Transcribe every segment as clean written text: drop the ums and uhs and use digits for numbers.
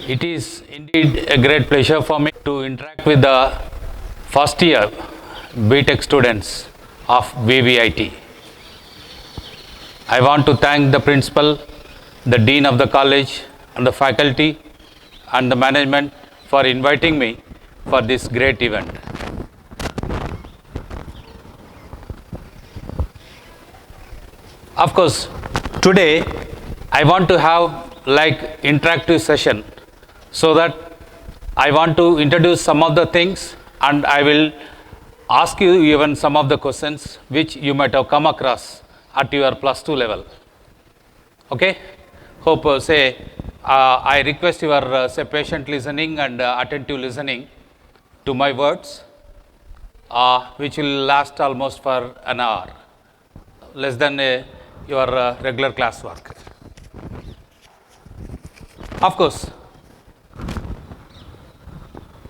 It is indeed a great pleasure for me to interact with the first year BTech students of VVIT. I want to thank the principal, the dean of the college, and the faculty and the management for inviting me for this great event. Of course, today I want to have like interactive session so that I want to introduce some of the things and I will ask you even some of the questions which you might have come across at your +2 level. Okay? Hope I request your say patient listening and attentive listening to my words, which will last almost for an hour, less than your regular class work. Of course,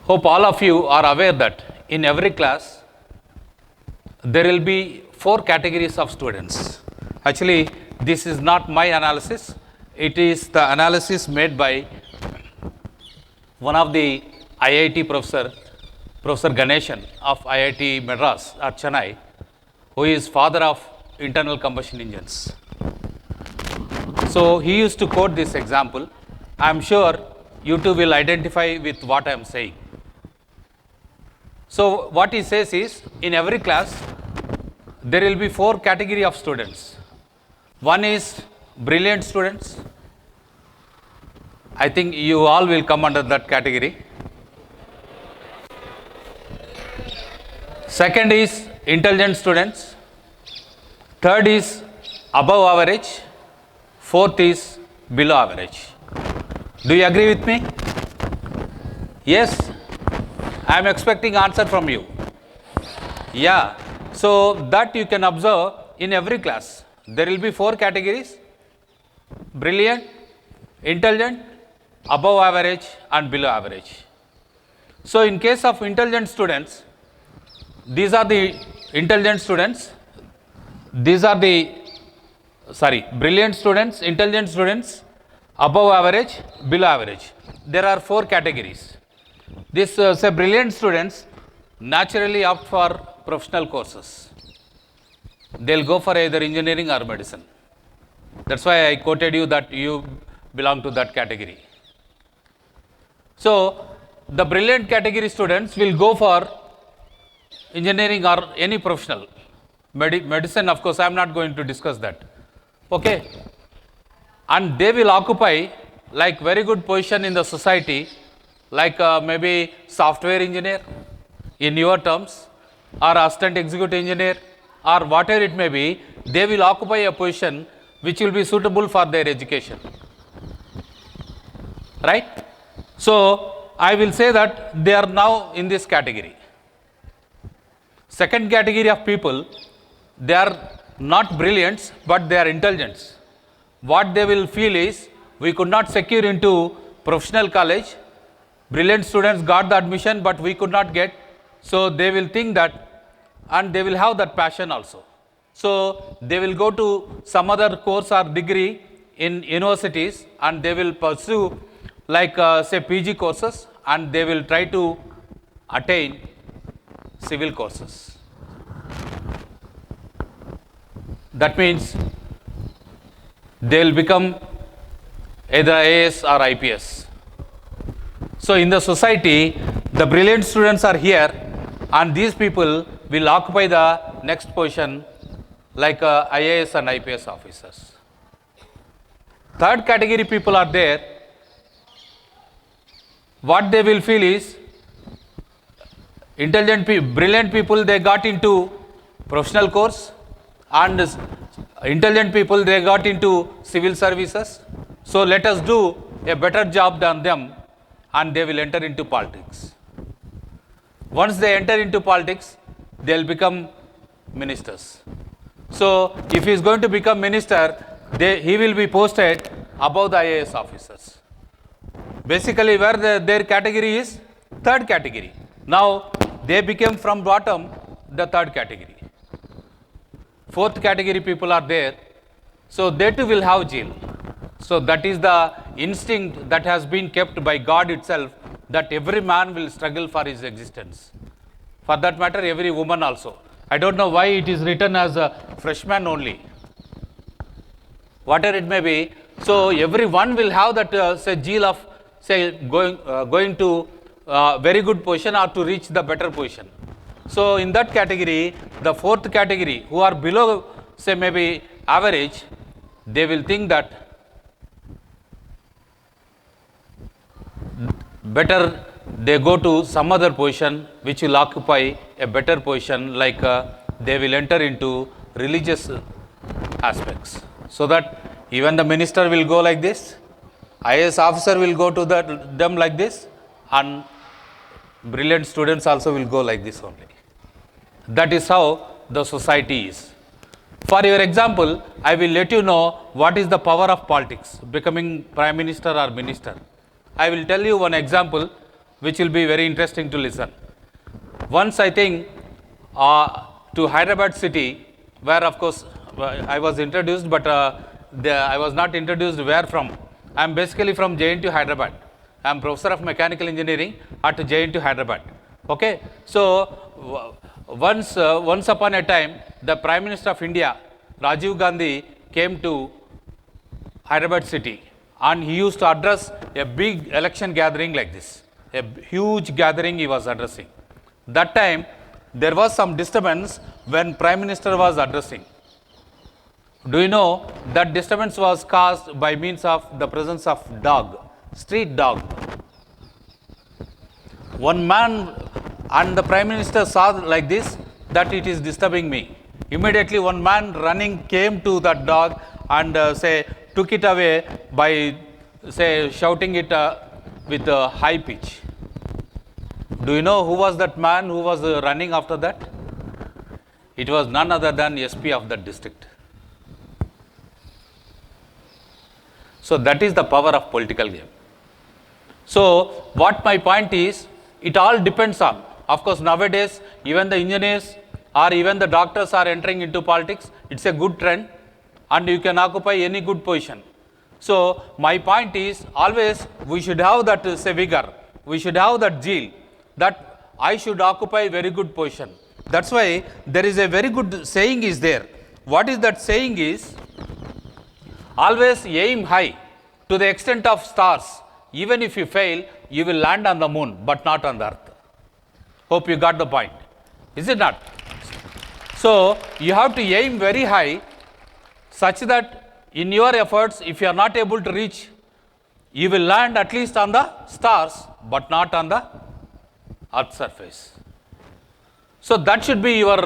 hope all of you are aware that in every class there will be 4 categories of students. Actually, this is not my analysis. It is the analysis made by one of the IIT professor, Professor Ganeshan of IIT Madras at Chennai, who is father of internal combustion engines. So he used to quote this example. I am sure you too will identify with what I am saying. So what he says is, in every class there will be 4 category of students. One is brilliant students. I think you all will come under that category. Second is intelligent students. Third is above average. Fourth is below average. Do you agree with me? Yes? I am expecting answer from you. Yeah. So that you can observe in every class. There will be 4 categories: brilliant, intelligent, above average and below average. So in case of intelligent students, these are the intelligent students. These are the brilliant students, intelligent students, above average, below average. There are 4 categories. This say brilliant students naturally opt for professional courses. They'll go for either engineering or medicine. That's why I quoted you that you belong to that category. So the brilliant category students will go for engineering or any professional. Medicine, of course, I am not going to discuss that. Okay? And they will occupy like very good position in the society, like maybe software engineer in your terms, or assistant executive engineer, or whatever it may be. They will occupy a position which will be suitable for their education. Right? So I will say that they are now in this category. Second category of people, they are not brilliants, but they are intelligents. What they will feel is, we could not secure into professional college. Brilliant students got the admission, but we could not get. So they will think that, and they will have that passion also. So they will go to some other course or degree in universities, and they will pursue like say PG courses, and they will try to attain civil courses. That means they will become either IAS or IPS. So in the society, the brilliant students are here, and these people will occupy the next position like IAS and IPS officers. Third category people are there. What they will feel is, brilliant people, they got into professional course, and intelligent people, they got into civil services. So let us do a better job than them, and they will enter into politics. Once they enter into politics, they will become ministers. So if he is going to become minister, he will be posted above the IAS officers. Basically, where their category is third category. Now they became from bottom the third category. Fourth category people are there. So they too will have zeal. So that is the instinct that has been kept by God itself, that every man will struggle for his existence. For that matter, every woman also. I don't know why it is written as a freshman only. Whatever it may be, so everyone will have that say zeal of say going to very good position or to reach the better position. So in that category, the fourth category who are below say maybe average, they will think that better they go to some other position which will occupy a better position, like they will enter into religious aspects. So that even the minister will go like this, IAS officer will go to them like this, and brilliant students also will go like this only. That is how the society is. For your example, I will let you know what is the power of politics, becoming prime minister or minister. I will tell you one example which will be very interesting to listen. Once I think to Hyderabad city, where of course I was introduced, but I was not introduced where from. I am basically from JNTU Hyderabad. I am professor of mechanical engineering at JNTU Hyderabad. Okay, so once upon a time, the Prime Minister of India, Rajiv Gandhi, came to Hyderabad city, and he used to address a big election gathering like this. A huge gathering he was addressing. That time, there was some disturbance when Prime Minister was addressing. Do you know that disturbance was caused by means of the presence of dog, street dog. One man and the Prime Minister saw like this, that it is disturbing me. Immediately one man running came to that dog and took it away by shouting it with a high pitch. Do you know who was that man who was running after that? It was none other than SP of that district. So that is the power of political game. So what my point is, it all depends on, of course nowadays even the engineers or even the doctors are entering into politics. It's a good trend and you can occupy any good position. So my point is, always we should have that vigor, we should have that zeal, that I should occupy very good position. That's why there is a very good saying is there. What is that saying is, always aim high to the extent of stars. Even if you fail, you will land on the moon, but not on the earth. Hope you got the point. Is it not? So you have to aim very high, such that in your efforts, if you are not able to reach, you will land at least on the stars, but not on the earth surface. So that should be your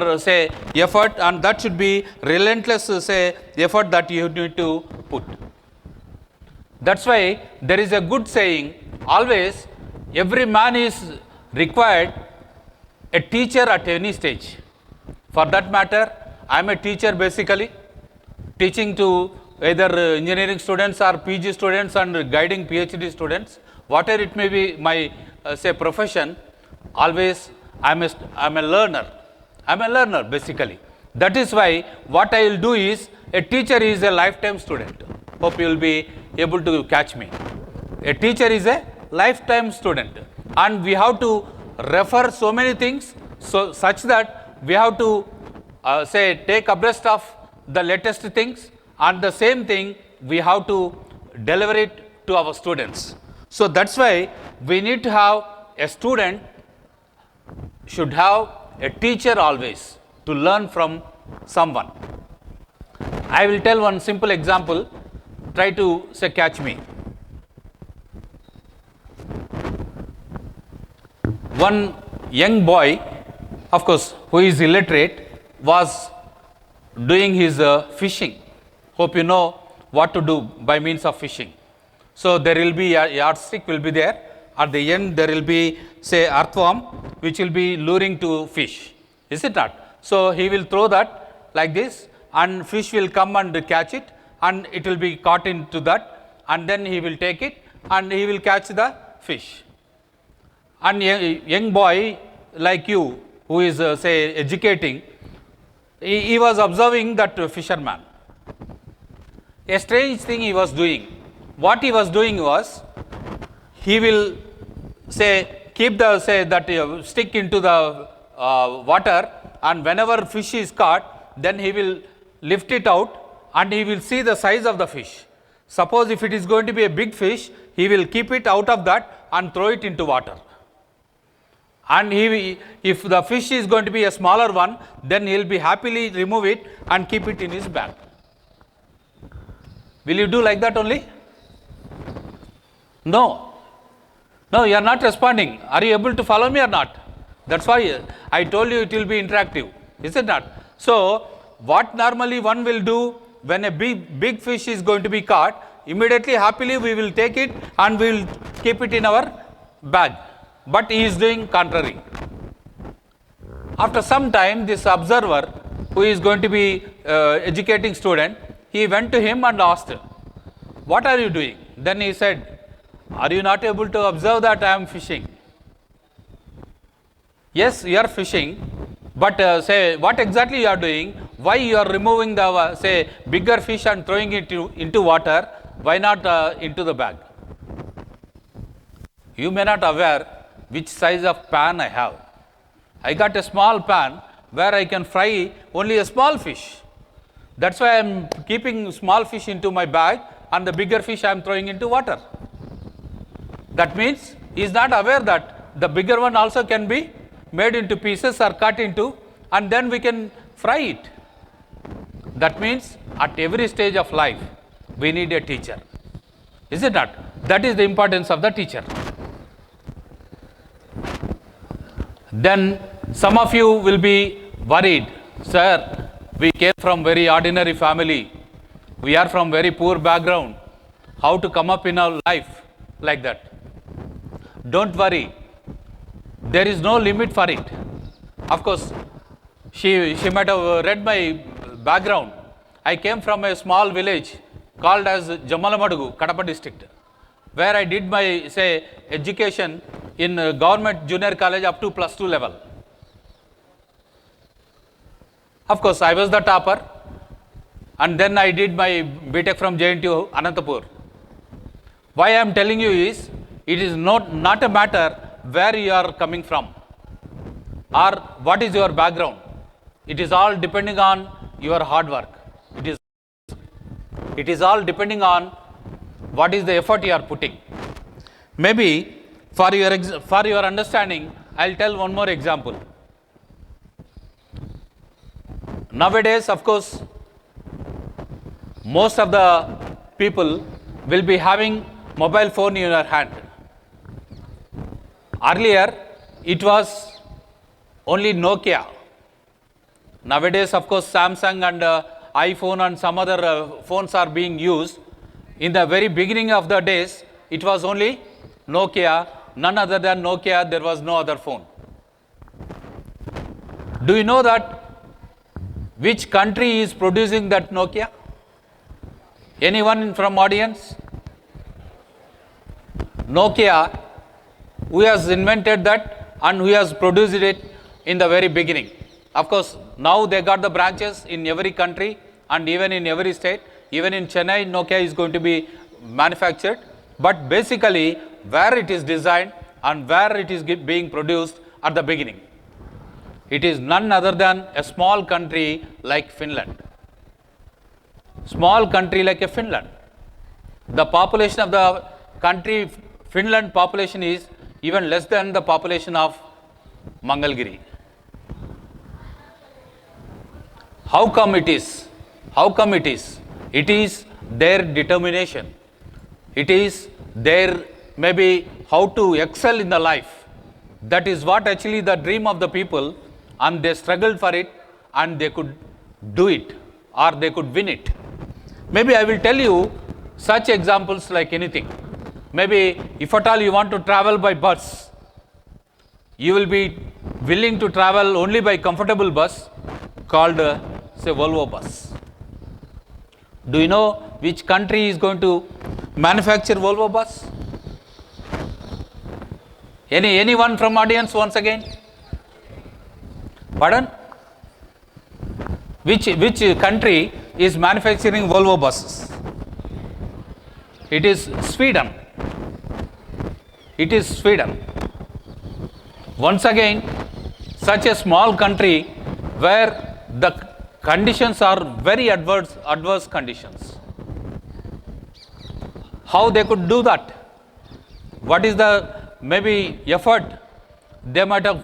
effort, and that should be relentless effort that you need to put. That's why there is a good saying, always every man is required a teacher at any stage. For that matter, I am a teacher basically, teaching to either engineering students or PG students and guiding PhD students. Whatever it may be my profession, always I am a learner. I am a learner basically. That is why what I will do is, a teacher is a lifetime student. Hope you will be able to catch me. A teacher is a lifetime student, and we have to refer so many things, so such that we have to take abreast of the latest things, and the same thing we have to deliver it to our students. So that's why we need to have a student should have a teacher always to learn from someone. I will tell one simple example. Try to catch me. One young boy, of course, who is illiterate, was doing his fishing. Hope you know what to do by means of fishing. So there will be a yardstick will be there. At the end there will be earthworm which will be luring to fish. Is it not? So he will throw that like this, and fish will come and catch it, and it will be caught into that, and then he will take it and he will catch the fish. And young boy like you who is educating, he was observing that fisherman. A strange thing he was doing. what he was doing was, he will keep the stick into the water, and whenever fish is caught, then he will lift it out and he will see the size of the fish. Suppose if it is going to be a big fish, he will keep it out of that and throw it into water. And if the fish is going to be a smaller one, then he will be happily remove it and keep it in his bag. Will you do like that only? No. No, you are not responding. Are you able to follow me or not? That's why I told you it will be interactive. Is it not? So, what normally one will do when a big fish is going to be caught, immediately happily we will take it and we will keep it in our bag. But he is doing contrary. After some time, this observer, who is going to be educating student, he went to him and asked, what are you doing? Then he said, are you not able to observe that I am fishing? Yes, you are fishing, but say what exactly you are doing? Why you are removing the bigger fish and throwing it into water? Why not into the bag? You may not aware which size of pan I have. I got a small pan where I can fry only a small fish. That's why I am keeping small fish into my bag and the bigger fish I am throwing into water. That means he is not aware that the bigger one also can be made into pieces or cut into, and then we can fry it. That means at every stage of life we need a teacher. Is it not? That is the importance of the teacher. Then some of you will be worried, sir, we came from very ordinary family, we are from very poor background, how to come up in our life like that? Don't worry, there is no limit for it. Of course, she might have read my background. I came from a small village called as Jamalamadugu, Kadapa district, where I did my education in government junior college up to +2 level. Of course, I was the topper, and then I did my BTech from JNTU Anantapur. Why I am telling you is, it is not a matter where you are coming from or what is your background. It is all depending on your hard work. It is all depending on what is the effort you are putting. Maybe for your understanding, I will tell one more example. Nowadays, of course, most of the people will be having mobile phone in your hand. Earlier, it was only Nokia. Nowadays, of course, Samsung and iPhone and some other phones are being used. In the very beginning of the days, it was only Nokia. None other than Nokia, there was no other phone. Do you know that which country is producing that Nokia? Anyone from audience? Nokia, who has invented that and who has produced it in the very beginning. Of course, now they got the branches in every country and even in every state. Even in Chennai, Nokia is going to be manufactured. But basically, where it is designed and where it is being produced at the beginning, it is none other than a small country like Finland. Small country like a Finland. The population of the country, Finland population, is even less than the population of Mangalgiri. How come it is? How come it is? It is their determination. It is their maybe how to excel in the life. That is what actually the dream of the people, and they struggled for it and they could do it or they could win it. Maybe I will tell you such examples like anything. Maybe if at all you want to travel by bus, you will be willing to travel only by comfortable bus called Volvo bus. Do you know which country is going to manufacture Volvo bus? Anyone from audience once again? Pardon? Which country is manufacturing Volvo buses? It is Sweden. It is Sweden. Once again, such a small country where the conditions are very adverse conditions. How they could do that? What is the maybe effort they might have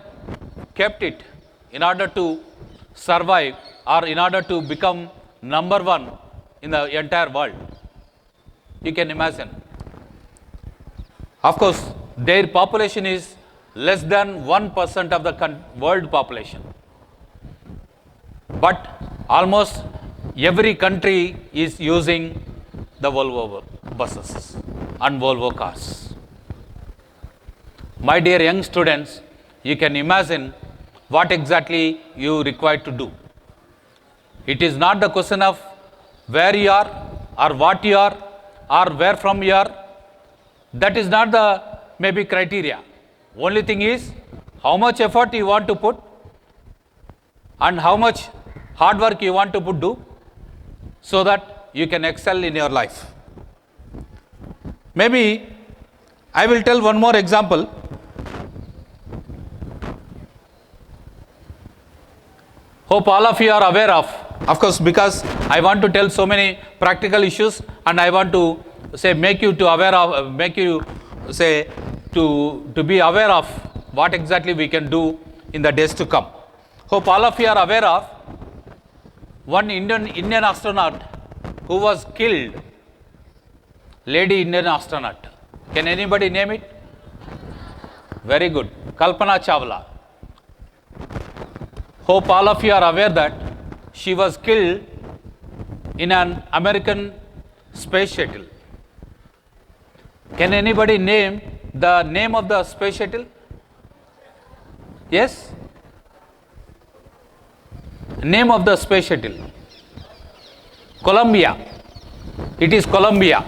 kept it in order to survive or in order to become number one in the entire world? You can imagine. Of course, their population is less than 1% of the world population. But almost every country is using the Volvo buses and Volvo cars. My dear young students, you can imagine what exactly you require to do. It is not the question of where you are or what you are or where from you are. That is not the maybe criteria. Only thing is how much effort you want to put and how much hard work you want to do so that you can excel in your life. Maybe I will tell one more example. Hope all of you are aware of course, because I want to tell so many practical issues and I want to say make you to be aware of what exactly we can do in the days to come. Hope all of you are aware of one Indian astronaut who was killed, lady Indian astronaut. Can anybody name it? Very good. Kalpana Chawla. Hope all of you are aware that she was killed in an American space shuttle. Can anybody name the name of the space shuttle? Yes? Name of the space shuttle? Columbia. It is Columbia.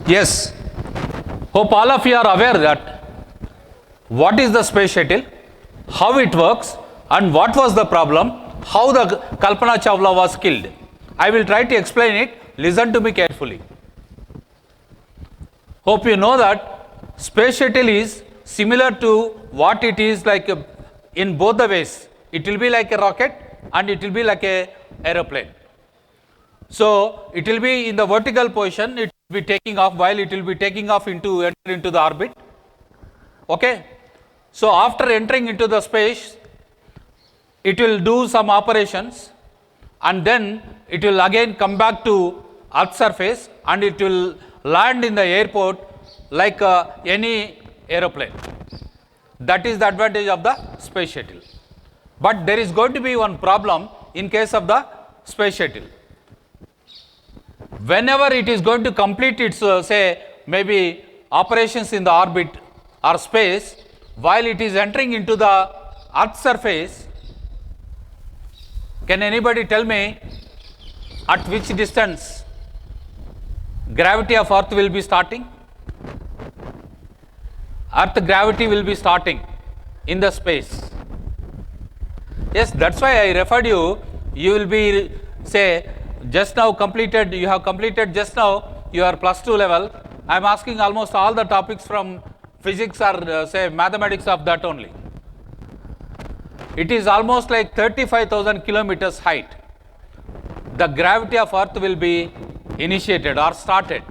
Yes. Hope all of you are aware that what is the space shuttle, how it works, and what was the problem, how the Kalpana Chawla was killed. I will try to explain it. Listen to me carefully. Hope you know that space shuttle is similar to what it is like in both the ways. It will be like a rocket and it will be like a aeroplane. So it will be in the vertical position, it will be taking off while it will be taking off enter into the orbit. Okay. So after entering into the space, it will do some operations and then it will again come back to Earth's surface and it will land in the airport like any aeroplane. That is the advantage of the space shuttle. But there is going to be one problem in case of the space shuttle. Whenever it is going to complete its say maybe operations in the orbit or space, while it is entering into the Earth's surface, can anybody tell me at which distance gravity of Earth will be starting? Earth gravity will be starting in the space. Yes, that's why I referred you. You will be say just now completed. You have completed just now your +2 level. I am asking almost all the topics from physics or say mathematics of that only. It is almost like 35,000 kilometers height. The gravity of Earth will be initiated or started.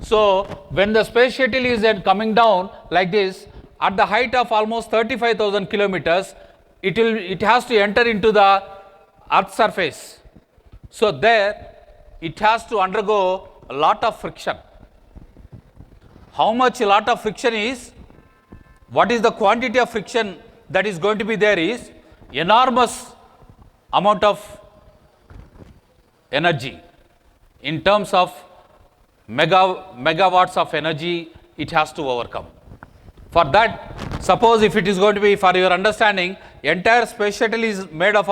So when the space shuttle is coming down like this at the height of almost 35,000 kilometers, it has to enter into the Earth's surface. So there it has to undergo a lot of friction. How much a lot of friction is? What is the quantity of friction that is going to be there is enormous amount of energy in terms of megawatts of energy it has to overcome. For that, suppose if it is going to be, for your understanding, entire space shuttle is made of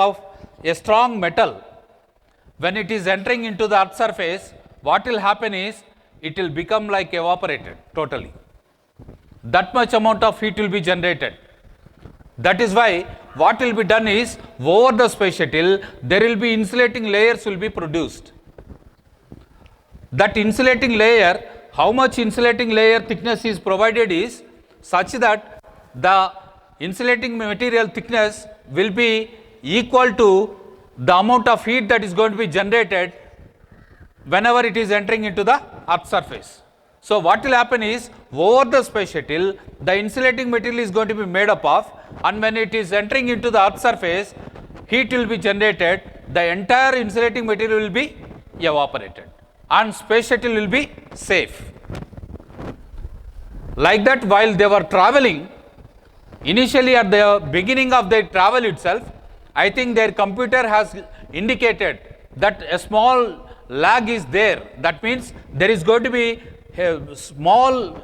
a strong metal. When it is entering into the Earth's surface, what will happen is it will become like evaporated totally. That much amount of heat will be generated. That is why what will be done is over the space shuttle there will be insulating layers will be produced. that insulating layer, how much insulating layer thickness is provided is such that the insulating material thickness will be equal to the amount of heat that is going to be generated whenever it is entering into the earth surface. So what will happen is, over the space shuttle, the insulating material is going to be made up of, and when it is entering into the earth surface, heat will be generated, the entire insulating material will be evaporated, and space shuttle will be safe. Like that, while they were traveling, initially at the beginning of their travel itself, I think their computer has indicated that a small lag is there. That means there is going to be a small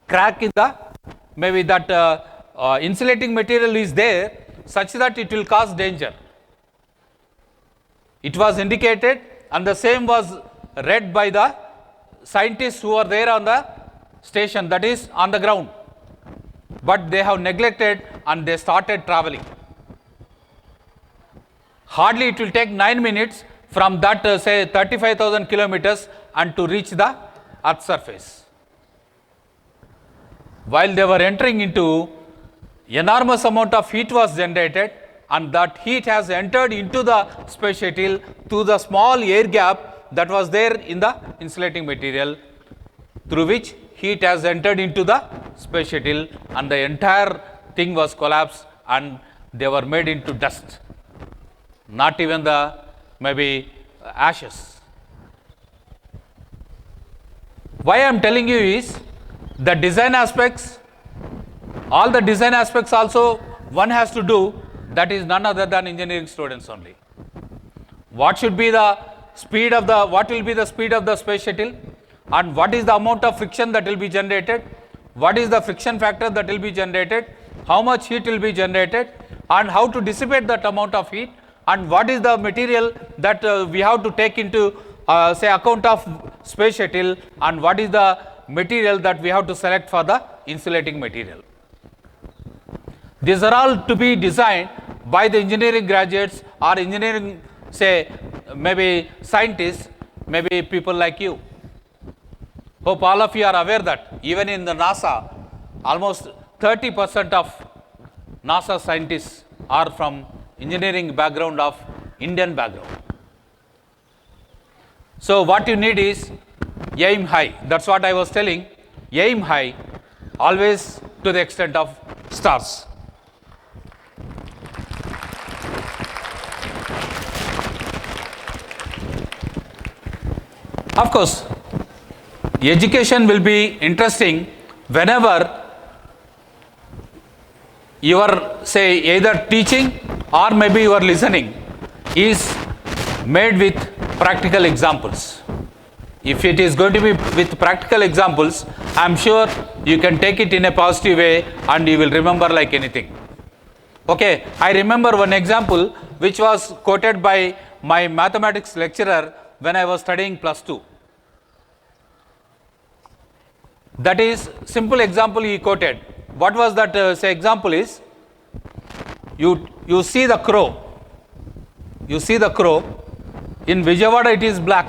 crack in the, maybe that insulating material is there, such that it will cause danger. It was indicated, and the same was read by the scientists who are there on the station, that is on the ground. But they have neglected and they started traveling. Hardly it will take 9 minutes from that say 35,000 kilometers and to reach the earth surface. While they were entering into, enormous amount of heat was generated, and that heat has entered into the space shuttle through the small air gap that was there in the insulating material, through which heat has entered into the space shuttle, and the entire thing was collapsed and they were made into dust, not even the maybe ashes. Why I am telling you is, the design aspects, all the design aspects also one has to do, that is none other than engineering students only. What should be the speed of the, what will be the speed of the space shuttle, and what is the amount of friction that will be generated, what is the friction factor that will be generated, how much heat will be generated, and how to dissipate that amount of heat, and what is the material that we have to take into say account of space shuttle, and what is the material that we have to select for the insulating material. These are all to be designed by the engineering graduates or engineering, say maybe scientists, maybe people like you. Hope all of you are aware that even in the NASA, almost 30% of NASA scientists are from engineering background of Indian background. So what you need is aim high. That's what I was telling. Aim high, always to the extent of stars. Of course, education will be interesting whenever your, say, either teaching or maybe your listening is made with practical examples. If it is going to be with practical examples, I am sure you can take it in a positive way and you will remember like anything. Okay, I remember one example which was quoted by my mathematics lecturer when I was studying +2. That is simple example he quoted. What was that say example is, you see the crow. You see the crow. In Vijayawada it is black.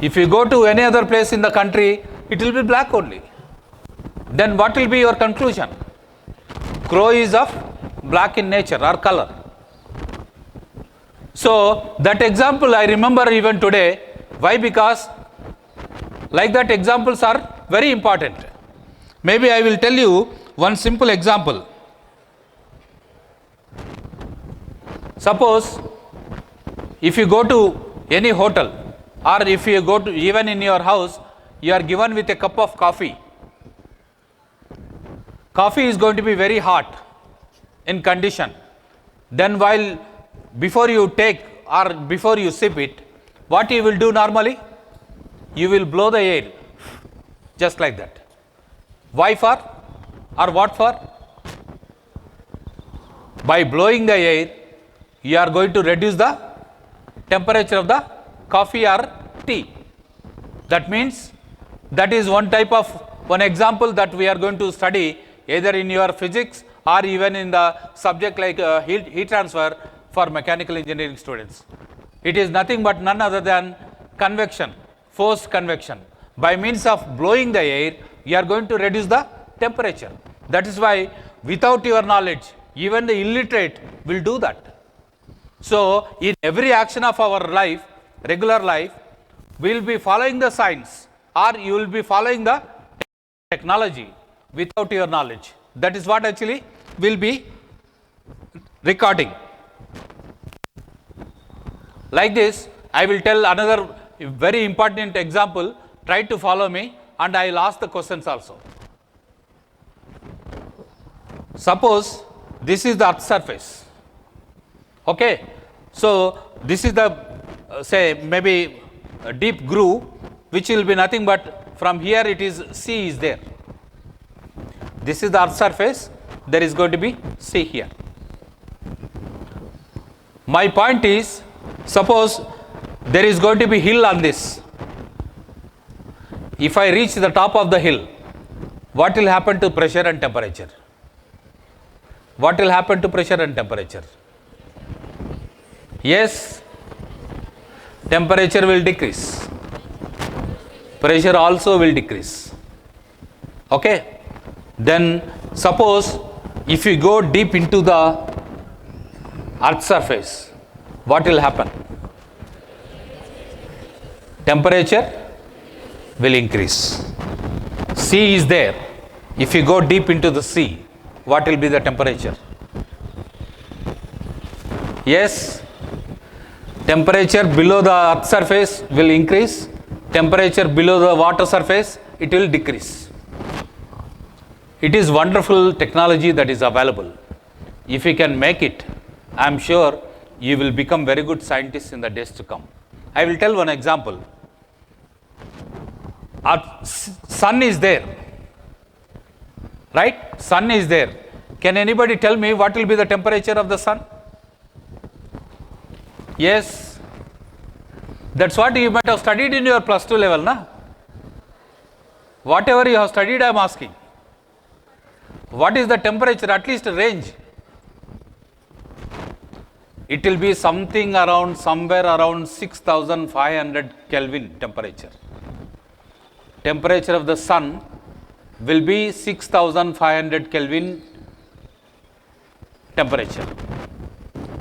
If you go to any other place in the country, it will be black only. Then what will be your conclusion? Crow is of black in nature or color. So that example I remember even today. Why? Because like that examples are very important. Maybe I will tell you one simple example. Suppose if you go to any hotel, or if you go to even in your house, you are given with a cup of coffee. Coffee is going to be very hot in condition. Then while before you take or before you sip it, what you will do normally? You will blow the air just like that. Why for? Or what for? By blowing the air, you are going to reduce the temperature of the coffee or tea. That means that is one type of, one example that we are going to study either in your physics or even in the subject like heat transfer for mechanical engineering students. It is nothing but none other than convection, forced convection. By means of blowing the air, you are going to reduce the temperature. That is why without your knowledge, even the illiterate will do that. So, in every action of our life, regular life, we will be following the science, or you will be following the technology without your knowledge. That is what actually will be recording. Like this, I will tell another very important example. Try to follow me, and I will ask the questions also. Suppose this is the earth surface. Okay. So, this is the say maybe a deep groove, which will be nothing but from here it is sea is there. This is the earth surface, there is going to be sea here. My point is, suppose there is going to be hill on this. If I reach the top of the hill, what will happen to pressure and temperature? What will happen to pressure and temperature? Yes, temperature will decrease. Pressure also will decrease. Okay. Then suppose if you go deep into the earth surface, what will happen? Temperature will increase. Sea is there. If you go deep into the sea, what will be the temperature? Yes, temperature below the earth surface will increase. Temperature below the water surface, it will decrease. It is wonderful technology that is available. If you can make it, I am sure you will become very good scientists in the days to come. I will tell one example. Our sun is there, right? Sun is there. Can anybody tell me what will be the temperature of the sun? Yes, that's what you might have studied in your plus 2 level, na? Whatever you have studied, I am asking. What is the temperature, at least range? It will be something around, somewhere around 6500 Kelvin temperature. Temperature of the sun will be 6500 Kelvin temperature.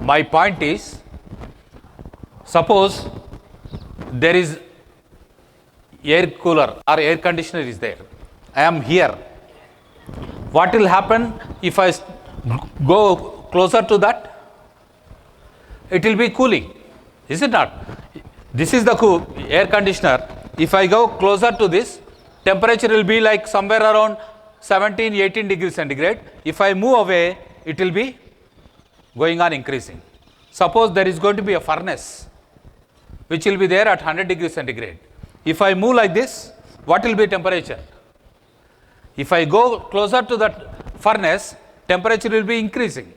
My point is, suppose there is air cooler or air conditioner is there. I am here. What will happen if I go closer to that? It will be cooling, is it not? This is the air conditioner. If I go closer to this, temperature will be like somewhere around 17, 18 degrees centigrade. If I move away, it will be going on increasing. Suppose there is going to be a furnace, which will be there at 100 degrees centigrade. If I move like this, what will be temperature? If I go closer to that furnace, temperature will be increasing.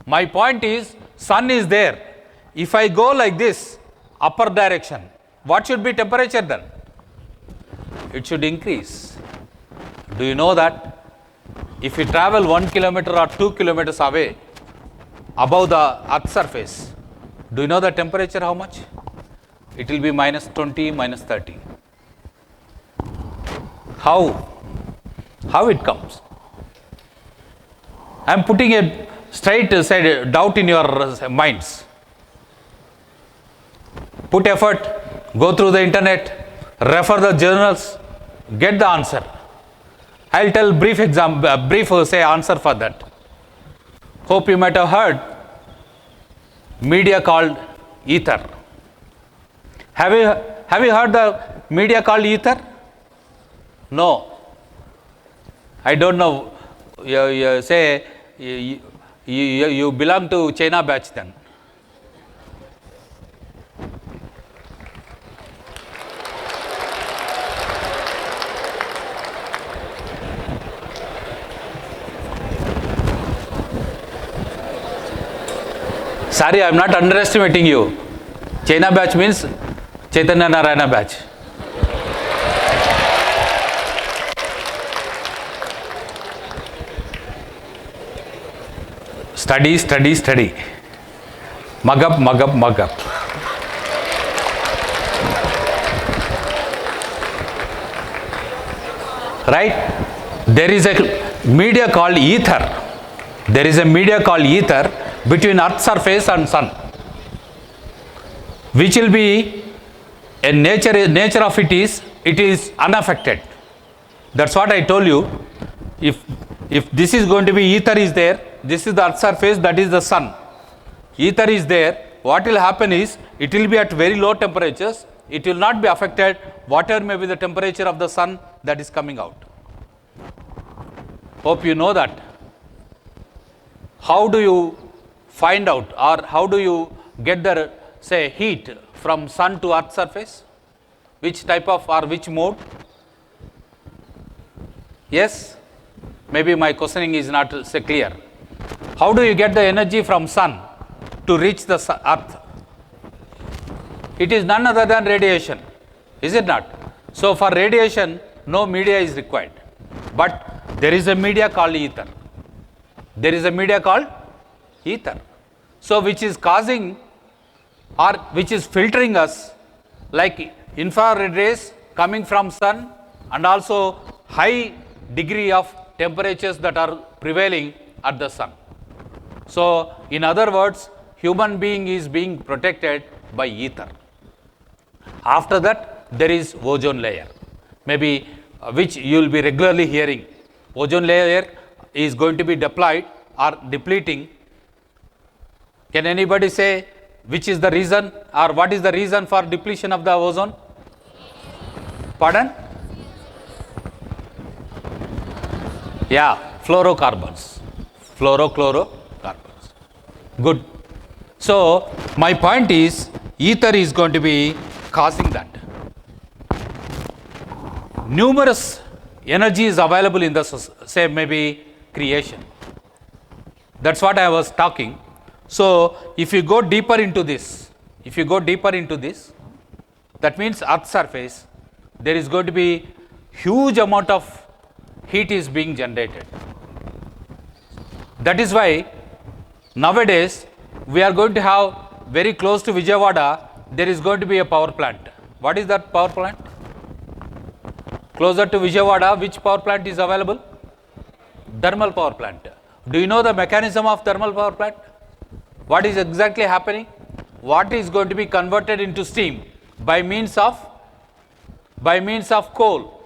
My point is, sun is there. If I go like this, upper direction, what should be temperature then? It should increase. Do you know that if you travel 1 kilometer or 2 kilometers away, above the earth surface, do you know the temperature how much? It will be minus 20, minus 30. How? How it comes? I am putting a straight side doubt in your minds. Put effort, go through the internet, refer the journals, get the answer. I will tell brief answer for that. Hope you might have heard media called ether. Have you heard the media called ether? No. I don't know. You say you belong to China batch then. Sorry, I am not underestimating you. China batch means Chaitanya Narayana batch. Study, study, study. Mug up, mug up, mug up. right? There is a media called ether. There is a media called ether between earth's surface and sun, which will be a nature of it is unaffected. That's what I told you. If this is going to be ether is there, this is the earth's surface, that is the sun. Ether is there, what will happen is it will be at very low temperatures, it will not be affected whatever may be the temperature of the sun that is coming out. Hope you know that. How do you find out, or how do you get the say heat from sun to earth surface? Which type of or which mode? Yes, maybe my questioning is not say clear. How do you get the energy from sun to reach the earth? It is none other than radiation, is it not? So for radiation no media is required, but there is a media called ether. There is a media called ether. So which is causing or which is filtering us, like infrared rays coming from sun and also high degree of temperatures that are prevailing at the sun. So in other words, human being is being protected by ether. After that there is ozone layer, maybe which you will be regularly hearing. Ozone layer is going to be deployed or depleting. Can anybody say which is the reason or what is the reason for depletion of the ozone? Pardon? Yeah, fluorocarbons, fluorochlorocarbons. Good. So my point is ether is going to be causing that. Numerous energy is available in the say maybe creation. That's what I was talking. So if you go deeper into this, that means earth surface, there is going to be huge amount of heat is being generated. That is why nowadays we are going to have very close to Vijayawada, there is going to be a power plant. What is that power plant? Closer to Vijayawada, which power plant is available? Thermal power plant. Do you know the mechanism of thermal power plant? What is exactly happening? What is going to be converted into steam by means of coal.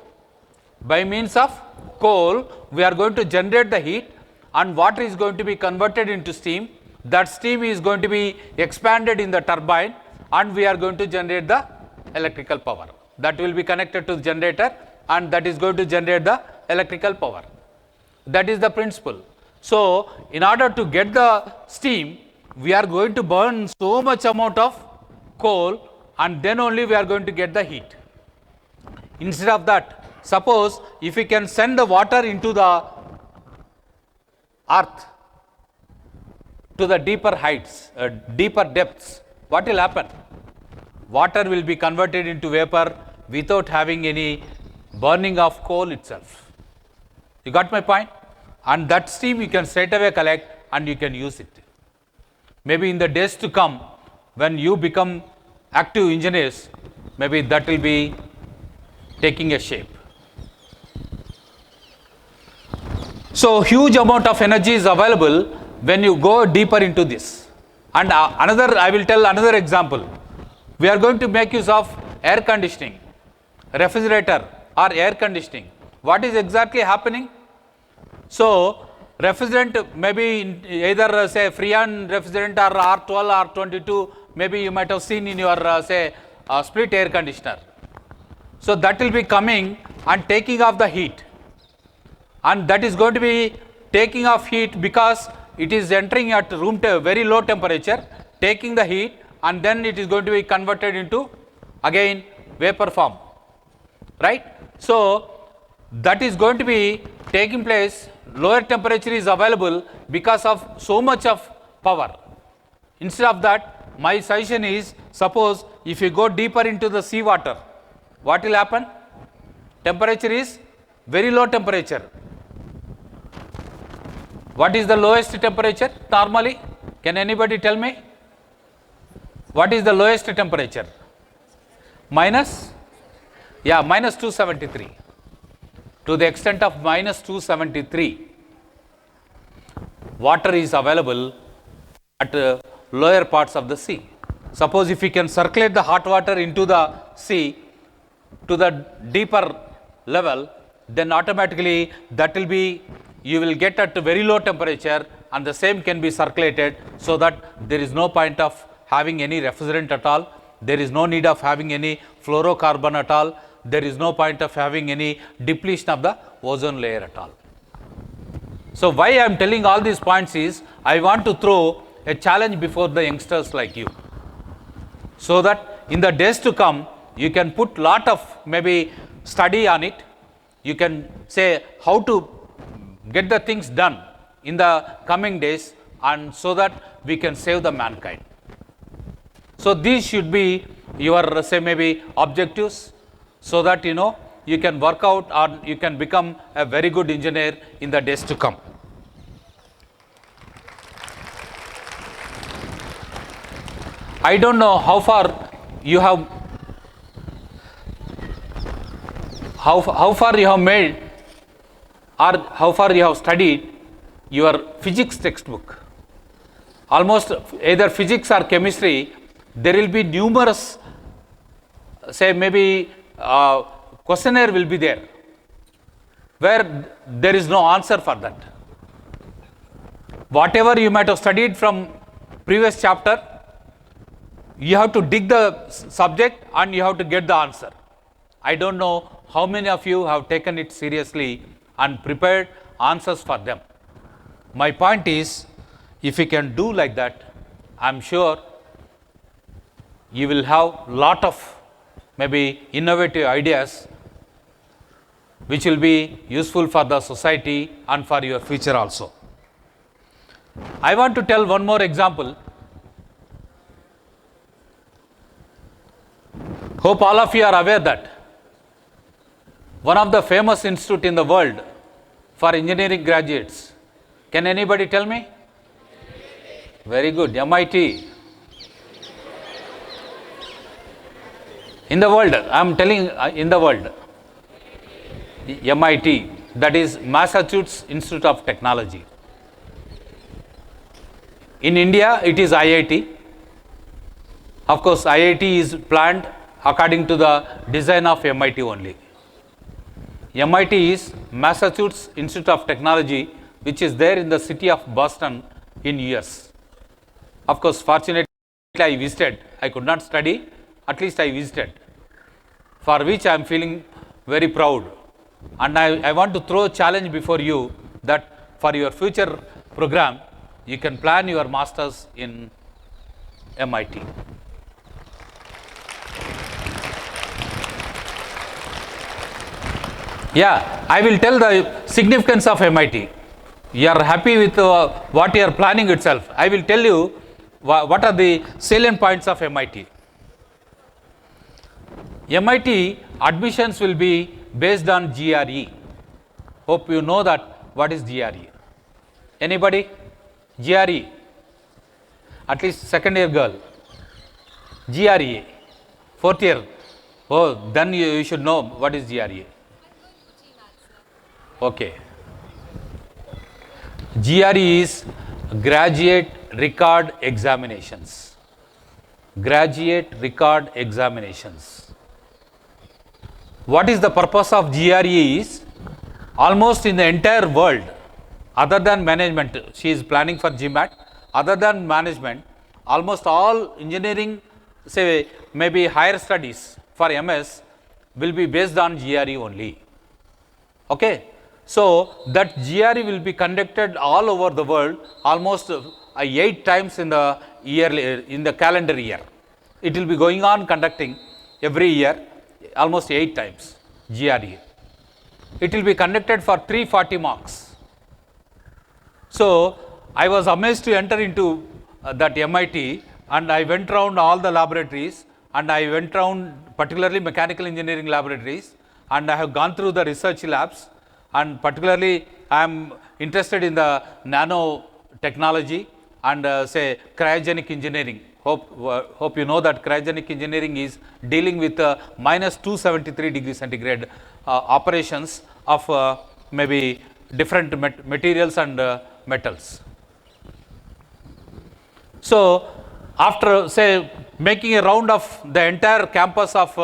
By means of coal, we are going to generate the heat, and water is going to be converted into steam. That steam is going to be expanded in the turbine, and we are going to generate the electrical power. That will be connected to the generator, and that is going to generate the electrical power. That is the principle. So in order to get the steam, we are going to burn so much amount of coal, and then only we are going to get the heat. Instead of that, suppose if we can send the water into the earth to the deeper heights, deeper depths, what will happen? Water will be converted into vapor without having any burning of coal itself. You got my point? And that steam you can straight away collect and you can use it. Maybe in the days to come, when you become active engineers, maybe that will be taking a shape. So huge amount of energy is available when you go deeper into this. And I will tell another example. We are going to make use of air conditioning, refrigerator or air conditioning. What is exactly happening? So refrigerant, maybe either say Freon refrigerant or R12 or 22, maybe you might have seen in your split air conditioner. So that will be coming and taking off the heat, and that is going to be taking off heat because it is entering at room very low temperature, taking the heat, and then it is going to be converted into again vapor form, right? So that is going to be taking place. Lower temperature is available because of so much of power. Instead of that, my suggestion is, suppose if you go deeper into the sea water, what will happen? Temperature is very low temperature. What is the lowest temperature normally? Can anybody tell me? What is the lowest temperature? Minus? Yeah, minus 273. to the extent of minus 273, water is available at lower parts of the sea. Suppose if we can circulate the hot water into the sea to the deeper level, then automatically that will be, you will get at a very low temperature, and the same can be circulated, so that there is no point of having any refrigerant at all. There is no need of having any fluorocarbon at all. There is no point of having any depletion of the ozone layer at all. So why I am telling all these points is, I want to throw a challenge before the youngsters like you, so that in the days to come, you can put lot of maybe study on it. You can say how to get the things done in the coming days, and so that we can save the mankind. So these should be your say maybe objectives, so that you can work out, or you can become a very good engineer in the days to come. I don't know how far you have how far you have made, or how far you have studied your physics textbook. Almost either physics or chemistry, there will be numerous, say maybe questionnaire will be there, where there is no answer for that. Whatever you might have studied from previous chapter, you have to dig the subject and you have to get the answer. I don't know how many of you have taken it seriously and prepared answers for them. My point is, if you can do like that, I am sure you will have lot of maybe innovative ideas which will be useful for the society and for your future also. I want to tell one more example. Hope all of you are aware that one of the famous institute in the world for engineering graduates, can anybody tell me? Very good, MIT. In the world, I am telling in the world, MIT, that is Massachusetts Institute of Technology. In India, it is IIT. Of course, IIT is planned according to the design of MIT only. MIT is Massachusetts Institute of Technology, which is there in the city of Boston in US. Of course, fortunately I visited. I could not study, at least I visited, for which I am feeling very proud. And I want to throw a challenge before you, that for your future program, you can plan your masters in MIT. Yeah, I will tell the significance of MIT. You are happy with what you are planning itself. I will tell you what are the salient points of MIT. MIT admissions will be based on GRE. Hope you know that what is GRE. Anybody? GRE? At least second year girl. GRE. Fourth year. Oh, then you should know what is GRE. Okay. GRE is Graduate Record Examinations. Graduate Record Examinations. What is the purpose of GRE is, almost in the entire world, other than management, she is planning for GMAT, other than management, almost all engineering, say maybe higher studies for MS will be based on GRE only. Okay. So that GRE will be conducted all over the world, almost 8 times in the in the calendar year. It will be going on conducting every year, almost 8 times GRE. It will be conducted for 340 marks. So I was amazed to enter into that MIT, and I went around all the laboratories, and I went around particularly mechanical engineering laboratories, and I have gone through the research labs. And particularly, I am interested in the nano technology and say cryogenic engineering. Hope you know that cryogenic engineering is dealing with minus 273 degree centigrade operations of maybe different materials and metals. So after say making a round of the entire campus of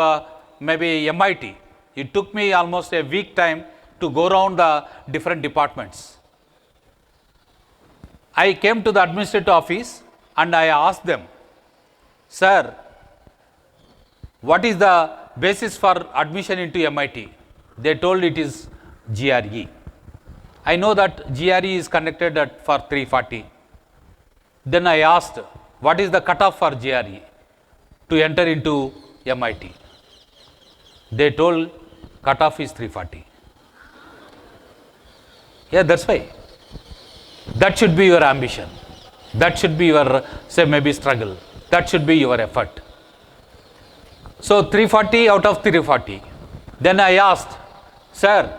maybe MIT, it took me almost a week time to go around the different departments. I came to the administrative office and I asked them, sir, what is the basis for admission into MIT? They told it is GRE. I know that GRE is conducted for 340. Then I asked, what is the cutoff for GRE to enter into MIT? They told cutoff is 340. Yeah, that's why. That should be your ambition. That should be your, say, maybe struggle. That should be your effort. So 340 out of 340. Then I asked, sir,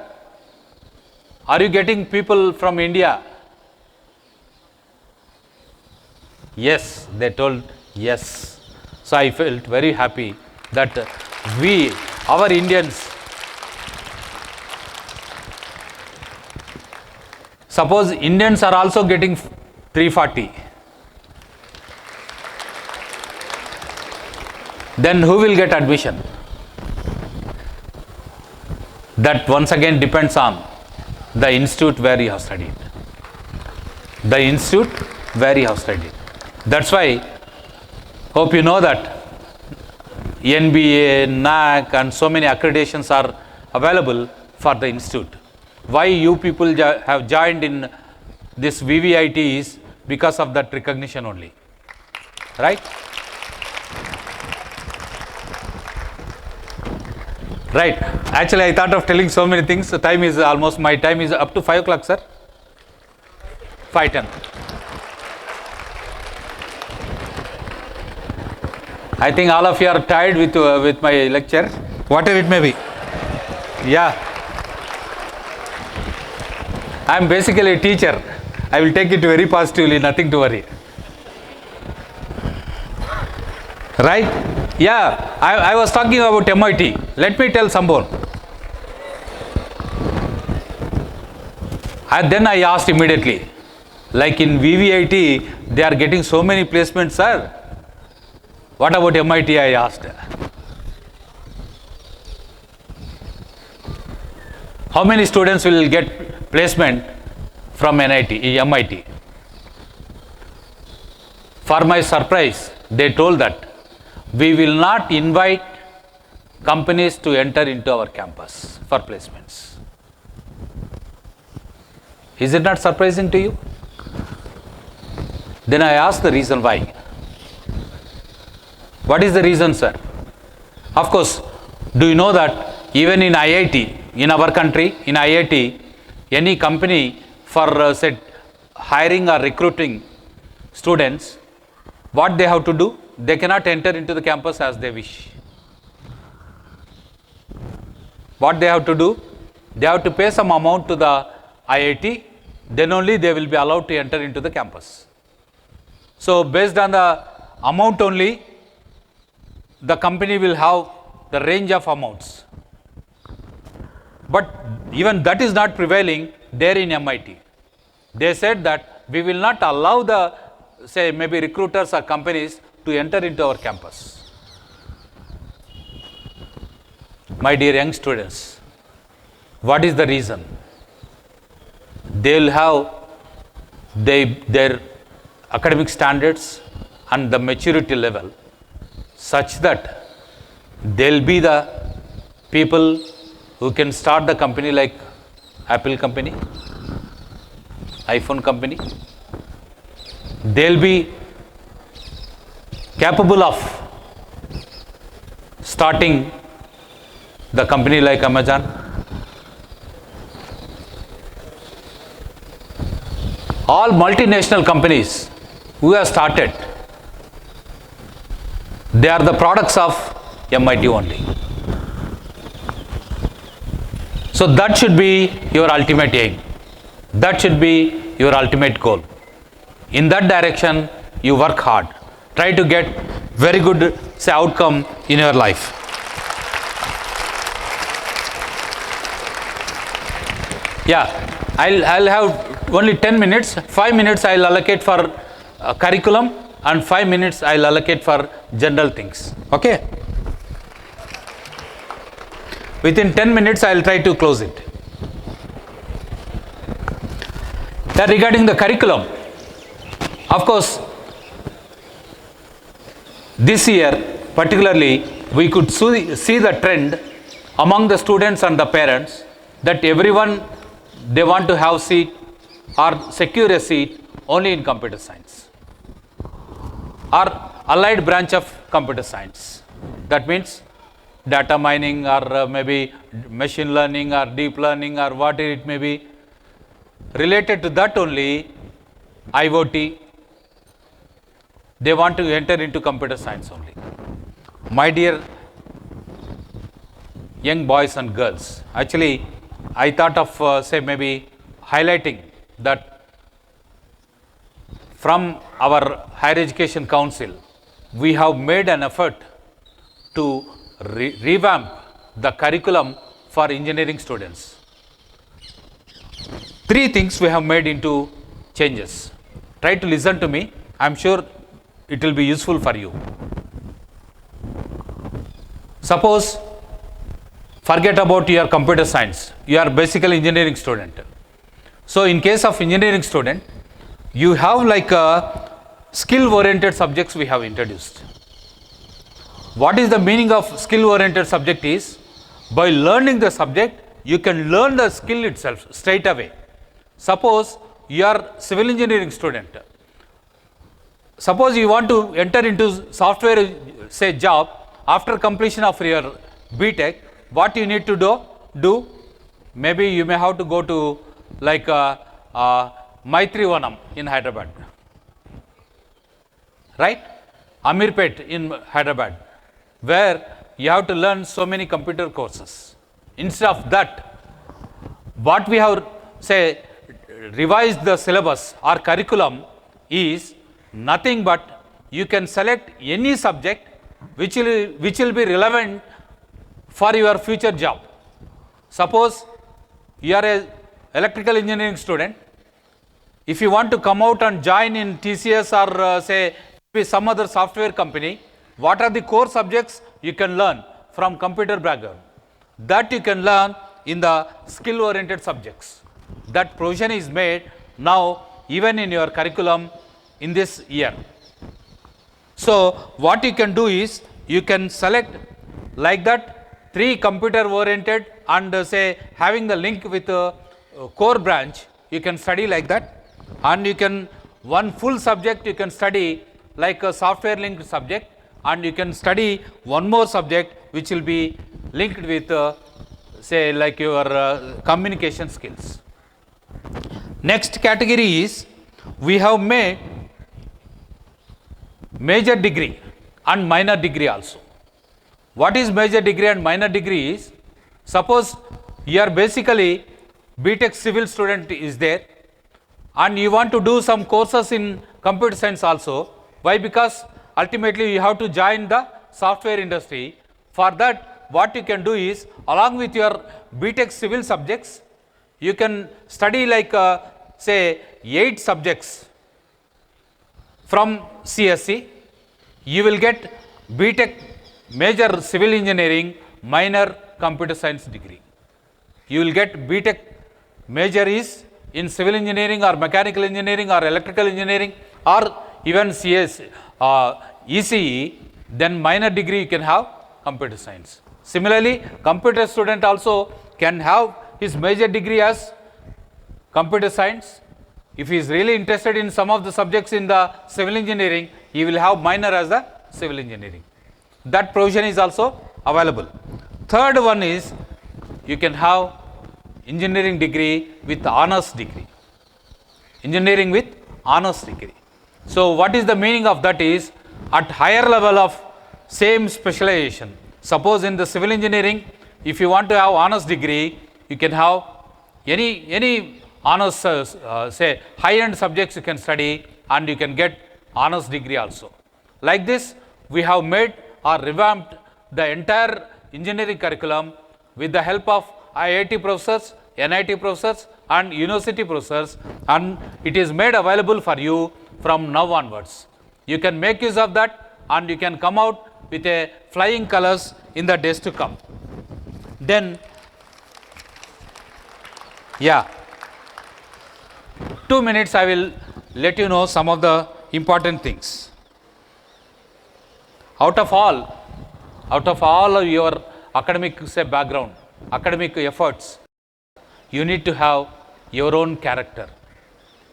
are you getting people from India? Yes, they told yes. So I felt very happy that our Indians, suppose Indians are also getting 340, then who will get admission? That once again depends on the institute where you have studied. The institute where you have studied. That's why, hope you know that NBA, NAAC and so many accreditations are available for the institute. Why you people have joined in this VVIT is because of that recognition only, right? Right. Actually, I thought of telling so many things. The time is almost, my time is up to 5 o'clock, sir. 5:10. I think all of you are tired with my lecture, whatever it may be. Yeah. I am basically a teacher. I will take it very positively, nothing to worry. Right? Yeah, I was talking about MIT. Let me tell some more. And then I asked immediately, like in VVIT, they are getting so many placements, sir. What about MIT? I asked. How many students will get placement from MIT? For my surprise, they told that we will not invite companies to enter into our campus for placements. Is it not surprising to you? Then I asked the reason why. What is the reason, sir? Of course, do you know that even in IIT, in our country, in IIT, any company for say hiring or recruiting students, what they have to do? They cannot enter into the campus as they wish. What they have to do? They have to pay some amount to the IIT, then only they will be allowed to enter into the campus. So based on the amount only, the company will have the range of amounts. But even that is not prevailing there in MIT. They said that we will not allow the, say, maybe recruiters or companies to enter into our campus. My dear young students, what is the reason? They will have their academic standards and the maturity level such that they will be the people who can start the company like Apple company, iPhone company. They will be capable of starting the company like Amazon. All multinational companies who have started, they are the products of MIT only. So that should be your ultimate aim. That should be your ultimate goal. In that direction, you work hard. Try to get very good, say, outcome in your life. Yeah, I'll have only 10 minutes. 5 minutes I'll allocate for curriculum and 5 minutes I'll allocate for general things. Okay? Within 10 minutes I'll try to close it. That regarding the curriculum, of course, this year particularly we could see the trend among the students and the parents that everyone, they want to have seat or secure a seat only in computer science or allied branch of computer science. That means data mining or maybe machine learning or deep learning or what it may be, related to that only, IoT, they want to enter into computer science only. My dear young boys and girls, actually I thought of say maybe highlighting that from our Higher Education Council, we have made an effort to revamp the curriculum for engineering students. 3 things we have made into changes. Try to listen to me. I am sure it will be useful for you. Suppose, forget about your computer science. You are basically engineering student. So in case of engineering student, you have like a skill oriented subjects we have introduced. What is the meaning of skill oriented subject is, by learning the subject, you can learn the skill itself straight away. Suppose you are civil engineering student. Suppose you want to enter into software, say job, after completion of your BTech, what you need to do? Maybe you may have to go to like Maitri Vanam in Hyderabad, right? Amirpet in Hyderabad, where you have to learn so many computer courses. Instead of that, what we have say revised the syllabus or curriculum is nothing but you can select any subject which will be relevant for your future job. Suppose you are a electrical engineering student. If you want to come out and join in TCS or say some other software company, what are the core subjects you can learn from computer background? That you can learn in the skill oriented subjects. That provision is made now even in your curriculum in this year. So what you can do is, you can select like that 3 computer oriented and say having the link with a core branch, you can study like that, and you can one full subject you can study like a software linked subject, and you can study one more subject which will be linked with say like your communication skills. Next category is, we have made major degree and minor degree also. What is major degree and minor degree is, suppose you are basically BTech civil student is there and you want to do some courses in computer science also. Why? Because ultimately you have to join the software industry. For that, what you can do is, along with your BTech civil subjects, you can study like say 8 subjects from CSE. You will get BTech major civil engineering, minor computer science degree. You will get BTech major is in civil engineering or mechanical engineering or electrical engineering or even CS, ECE, then minor degree you can have computer science. Similarly, computer student also can have his major degree as computer science. If he is really interested in some of the subjects in the civil engineering, he will have minor as the civil engineering. That provision is also available. Third one is, you can have engineering degree with honors degree. Engineering with honors degree. So what is the meaning of that is, at higher level of same specialization, suppose in the civil engineering, if you want to have honors degree, you can have any honors, say high-end subjects you can study, and you can get honors degree also. Like this, we have made or revamped the entire engineering curriculum with the help of IIT professors NIT professors and university professors, and it is made available for you from now onwards. You can make use of that and you can come out with a flying colors in the days to come. Then, yeah, 2 minutes I will let you know some of the important things. Out of all of your academic background, academic efforts, you need to have your own character.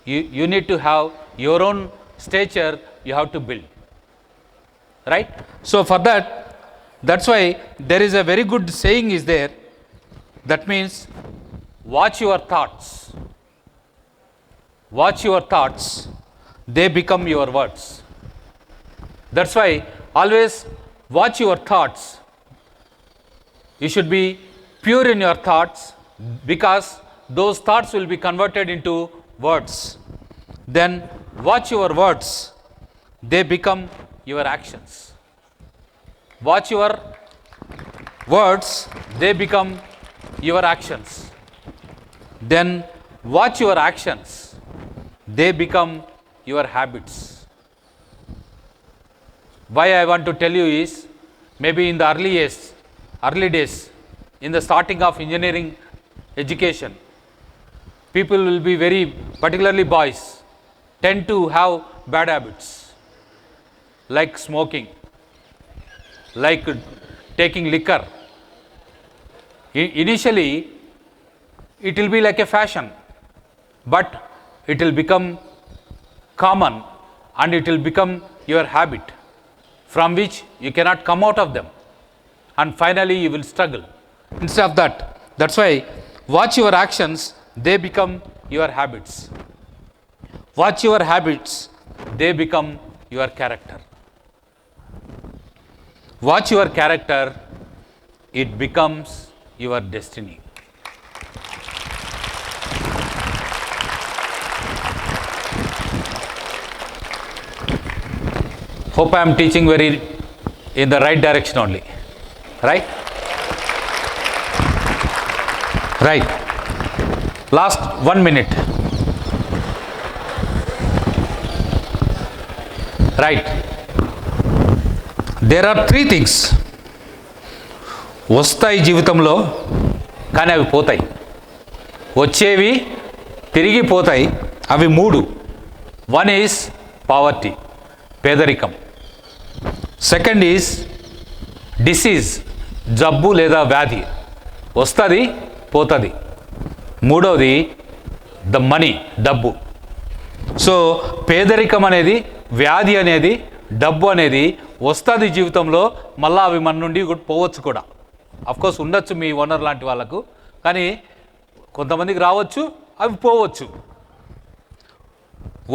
You need to have your own stature you have to build. Right? So for that's why there is a very good saying is there. That means watch your thoughts. Watch your thoughts, they become your words. That's why always watch your thoughts. You should be pure in your thoughts because those thoughts will be converted into words. Then watch your words, they become your actions. Watch your words, they become your actions. Then watch your actions, they become your habits. Why I want to tell you is, maybe in the early days, in the starting of engineering education, people will be particularly boys, tend to have bad habits, like smoking, like taking liquor. Initially, it will be like a fashion, but it will become common and it will become your habit from which you cannot come out of them, and finally you will struggle. Instead of that, that's why watch your actions, they become your habits. Watch your habits, they become your character. Watch your character, it becomes your destiny. Hope I am teaching in the right direction only. Right? Right. Last 1 minute. Right. There are 3 things. వస్తాయి జీవితంలో, కానీ అవి పోతాయి. వచ్చేవి తిరిగి పోతాయి. అవి 3. 1 is poverty, పేదరికం. సెకండ్ ఈజ్ డిసీజ్, జబ్బు లేదా వ్యాధి. వస్తుంది, పోతుంది. మూడవది ద మనీ, డబ్బు. సో పేదరికం అనేది, వ్యాధి అనేది, డబ్బు అనేది వస్తుంది జీవితంలో, మళ్ళీ అవి మన నుండి పోవచ్చు కూడా. అఫ్కోర్స్ ఉండొచ్చు మీ ఓనర్ లాంటి వాళ్ళకు, కానీ కొంతమందికి రావచ్చు, అవి పోవచ్చు.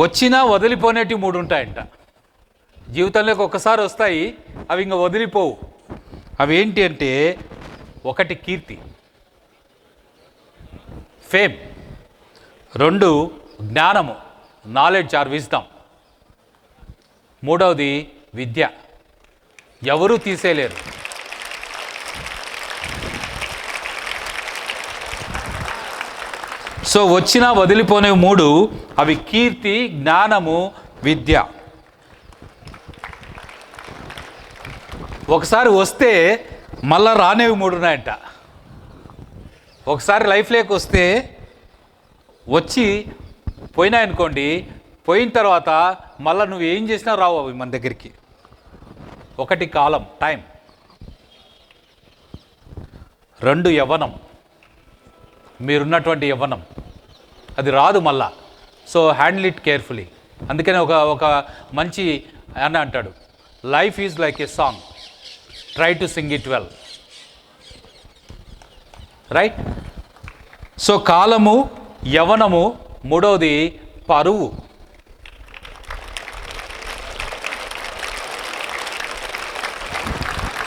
వచ్చినా వదిలిపోనేటివి 3 ఉంటాయంట జీవితంలోకి. ఒక్కసారి వస్తాయి, అవి ఇంకా వదిలిపోవు. అవి ఏంటి అంటే, 1 కీర్తి, ఫేమ్. 2 జ్ఞానము, నాలెడ్జ్ ఆర్ విజ్డమ్. 3వది విద్య, ఎవరూ తీసేయలేరు. సో వచ్చినా వదిలిపోనే 3, అవి కీర్తి, జ్ఞానము, విద్య. ఒకసారి వస్తే మళ్ళా రానేవి 3 ఉన్నాయంట. ఒకసారి లైఫ్లోకి వస్తే వచ్చి పోయినాయనుకోండి, పోయిన తర్వాత మళ్ళీ నువ్వు ఏం చేసినా రావు అవి మన దగ్గరికి. 1 కాలం, టైం. 2 యవ్వనం, మీరున్నటువంటి యవ్వనం, అది రాదు మళ్ళా. So handle it carefully. అందుకని ఒక మంచి అని అంటాడు, life is like A song, try to sing it well. Right? So కాలము, యవ్వనము, 3వది పరువు.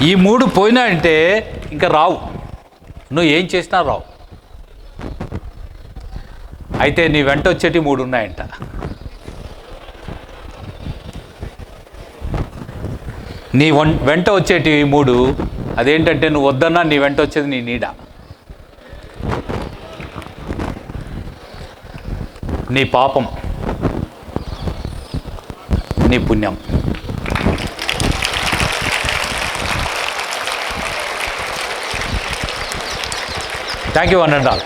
ఈ 3 పోయినాయంటే ఇంకా రావు, నువ్వు ఏం చేసినా రావు. అయితే నీ వెంట వచ్చేటి 3 ఉన్నాయంట. నీ వెంట వచ్చేటి 3, అదేంటంటే నువ్వు వద్దన్నా నీ వెంట వచ్చేది నీ నీడ. నీ పాపం, నీ పుణ్యం. Thank you one and all.